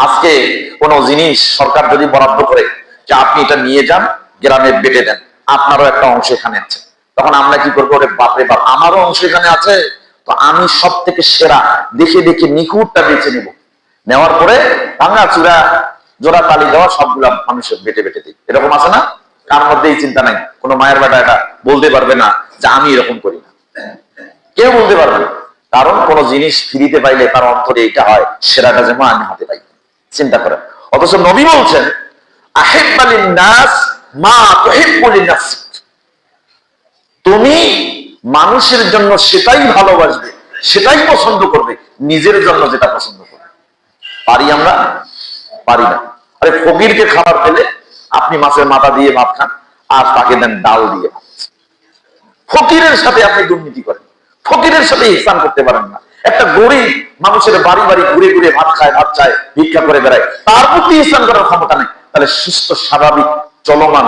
আজকে কোনো জিনিস সরকার যদি বরাদ্দ করে যে আপনি এটা নিয়ে যান, গ্রামে বেটে দেন, আপনারও একটা অংশ এখানে আছে, তখন আমরা কি করবো? ওরে বাপরে বাপ, আমারও অংশ এখানে আছে, তো আমি সব থেকে সেরা দেখে দেখে নিখুঁতটা বেছে নিব, নেওয়ার পরে ভাঙা চূড়া জোড়া তালি দেওয়া সবগুলা মানুষের বেটে বেটে দিই। এরকম আছে না? কার মধ্যে এই চিন্তা নাই? কোনো মায়ের বেটা এটা বলতে পারবে না যে আমি এরকম করি না, কেউ বলতে পারবে না। কারণ কোন জিনিস ফ্রিতে পাইলে তার অন্তরে এটা হয়, সেরাটা যেন আমি হাতে পাই। চিন্তা করেন। অথচ নবী বলছেন আহিব্বালিন নাস মা তুহিব্বু লিনাফসিক, তুমি মানুষের জন্য সেটাই ভালোবাসবে, সেটাই পছন্দ করবে, নিজের জন্য যেটা পছন্দ করবে। পারি আমরা? পারি না। আরে ফকিরকে খাবার পেলে আপনি মাছের মাথা দিয়ে ভাত খান, আর তাকে দেন ডাল দিয়ে ভাত। ফকিরের সাথে আপনি দুর্নীতি করেন, ফকিরের সাথে ইহসান করতে পারেন না। একটা গরিব মানুষের বাড়ি বাড়ি ঘুরে ঘুরে ভাত খায়, ভাত চায়, ভিক্ষা করে বেড়ায়, তার প্রতি ইহসান করার ক্ষমতা নেই। তাহলে সুস্থ স্বাভাবিক চলমান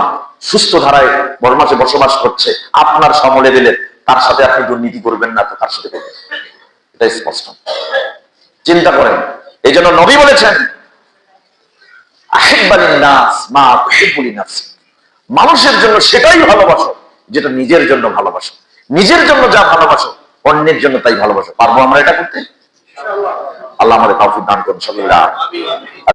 সুস্থ ধারায় বর্মাসে বসবাস করছে আপনার সমলে দিলে, তার সাথে আপনি দুর্নীতি করবেন না, তো তার সাথে করবেন, এটা স্পষ্ট। চিন্তা করেন। এই জন্য নবী বলেছেন আহিব্বালিন নাস মা তুহিব্বু লিনাফসিক, মানুষের জন্য সেটাই ভালোবাসো যেটা নিজের জন্য ভালোবাসো। নিজের জন্য যা ভালোবাসো অন্যের জন্য তাই ভালোবাসো। পারবো আমরা এটা করতে? আল্লাহ আমাদের তৌফিক দান করুন।